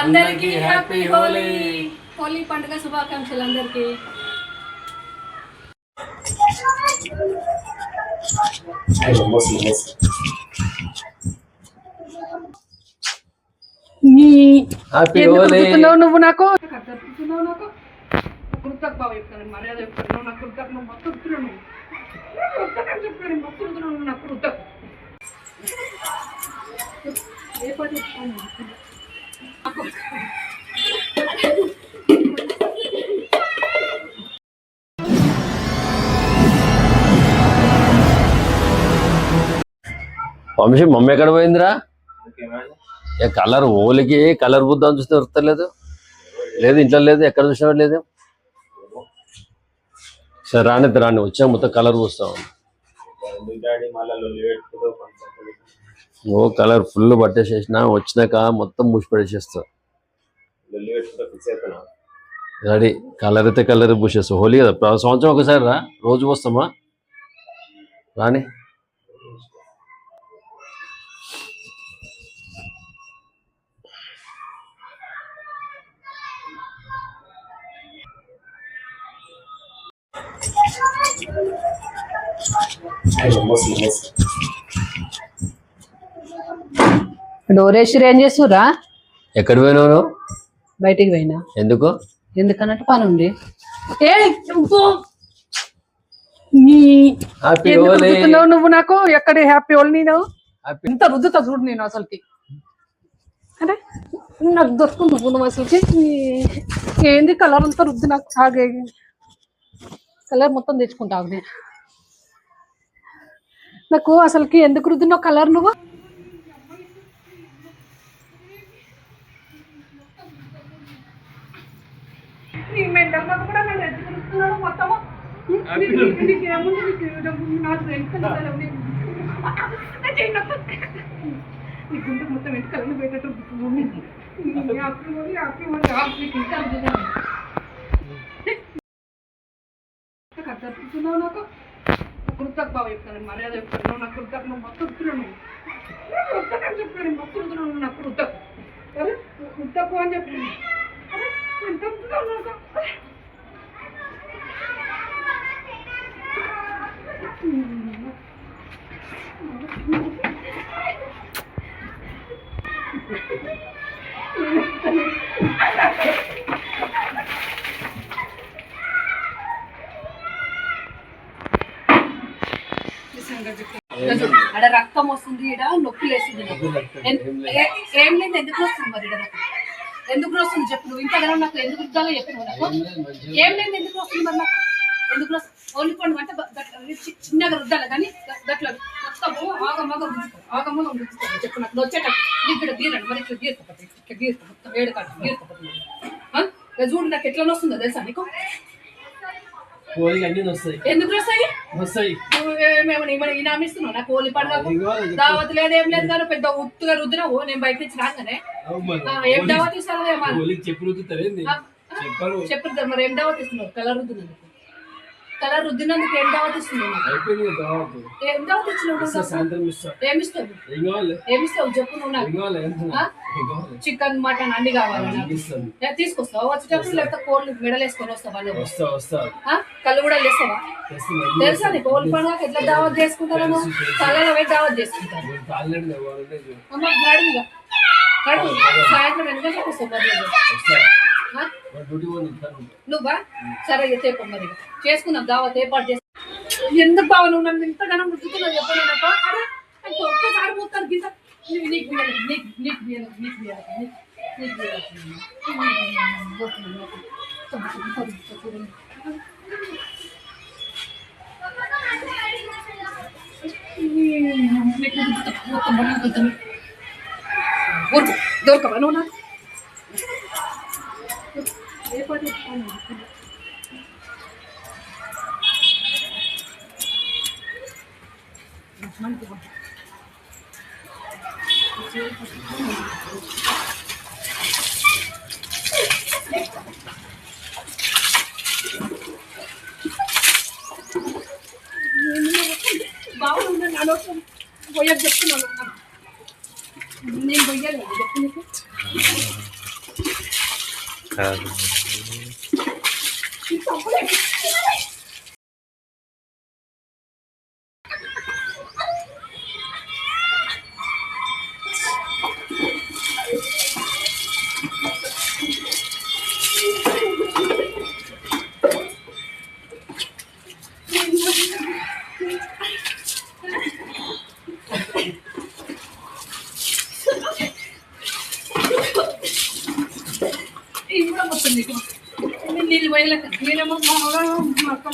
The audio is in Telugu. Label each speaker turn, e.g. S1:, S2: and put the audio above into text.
S1: అందరికీ హ్యాపీ హోలీ. హోలీ పండుగ శుభాకాంక్షలు అందరికీ. నువ్వు నాకు కుర్తకు బాగా చెప్తాను, మర్యాద చెప్తాను. నువ్వు నా కుర్తకు నువ్వు మొత్తం చెప్తున్నాను, చెప్పాను మొత్తం నువ్వు నా కుర్తకు ఏ పని చెప్తాను.
S2: వంశీ మమ్మీ ఎక్కడ పోయిందిరా? కలర్ ఓలికి కలర్ బుద్ధ అని చూస్తే దొరకలేదు. లేదు ఇంట్లో లేదు, ఎక్కడ చూసినా లేదు. సరే రాని వచ్చా మొత్తం కలర్ పూస్తాం. ఓ కలర్ ఫుల్ పట్టేసేసిన, వచ్చినాక మొత్తం మూసి పడేసేస్తా. రెడీ కలర్ అయితే కలర్ పూసేస్తా. హోలీ కదా, సంవత్సరం ఒకసారి రా, రోజు పోస్తామా రాని.
S1: డోరేశ్వరి ఏం చేస్తురా?
S2: ఎక్కడ పోయినావు?
S1: బయటికి పోయినా.
S2: ఎందుకు?
S1: ఎందుకన్నట్టు పని ఉంది. నువ్వు నాకు ఎక్కడ హ్యాపీ హోలీ. నేను ఇంత రుద్దుతా చూడు నేను అసలుకి. అంటే నాకు దొరుకుతుంది నువ్వు అసలుకి. ఏంది కలర్ అంతా రుద్దు, నాకు సాగే కలర్ మొత్తం తెచ్చుకుంటావు. నేను నాకు అసలుకి ఎందుకు రుద్దున్నావు కలర్ నువ్వు? మొత్తము వెంటకలను పెట్టేటప్పుడు నాకు కుర్తకు బాగా చెప్తాను, మర్యాద చెప్తాను. నువ్వు నా కుర్తకు నువ్వు మొత్తం చెప్తున్నాను, చెప్పాను మొత్తం నువ్వు నా కుర్తకు కుర్తకు అని చెప్పాను. ఎంత అక్కడ రక్తం వస్తుంది, ఇక్కడ నొప్పి లేస్తుంది. ఏం లేదు, ఎందుకు వస్తుంది మరి? ఎందుకు వస్తుంది చెప్పు నువ్వు. ఇంతగా నాకు ఎందుకు వద్దాలో చెప్పు నువ్వు. నాకు ఏం లేదు, ఎందుకు వస్తుంది మరి? నాకు ఎందుకు ఓన్లీ పండు అంటే చిన్నగా రుద్దాలి, కానీ గట్ల మొత్తము ఆగమగా రుద్దుతాను చెప్పు. నాకు వచ్చేటప్పుడు ఇక్కడ గీరండి మరి, ఇట్లా గీరుకోపోతుంది, ఇట్లా గీరుకో మొత్తం వేడి కాదు గీరుకోపోతుంది. చూడు నాకు ఎట్లా వస్తుందో తెలుసా నీకు? ఎందుకు వస్తాయి? ఇనామిస్తున్నావు నాకు హోలీ పండుగ దావత్ లేదు, ఏం లేదు. కానీ పెద్ద ఉత్తుగా రుద్దినావు. నేను బయట నుంచి రాగానే ఏం దావత్ ఇస్తాను చెప్పు మరి. ఏం దావత్ ఇస్తున్నావు? కలర్ రుద్దినందుకు. కలర్ రుద్దినందుకు ఏం దావత్ ఇస్తున్నావు? ఏం దావత్ ఇచ్చినావు? ఏమిస్తావు చెప్పు నువ్వు. నాకు చికెన్ మటన్ అన్ని కావాలి. తీసుకొస్తావు వచ్చేటప్పుడు, లేకపోతే కోళ్ళు మెడలు వేసుకొని వస్తావా? కళ్ళు కూడా చేస్తావా? తెలుసా నీకు హోలీ పండుగ ఎట్లా దావత్ చేసుకుంటారు? కళ్ళలో పెట్టి దావత్ చేసుకుంటారు. సాయంత్రం ఎన్ని గంటలకు వస్తావు? నువ్వా? సరే చెప్పు మరి, చేసుకున్నాం దావత్ ఏర్పాటు చేస్తా. ఎందుకు బావ నువ్వు నన్ను ఇంతగానో ముట్టుతున్నావు చెప్పలేనప్ప. ఒక్కసారి పోతాను గీత దొరకవా నువ్వు నాకు? ఏ పని బాగుంది. నాలోసం పోయాక చెప్తున్నాను, నేను పోయాలి చెప్పు నీకు. ఇది కూడా మొత్తం నీకు నీళ్ళు పోయలేక మీరేమో మా అక్క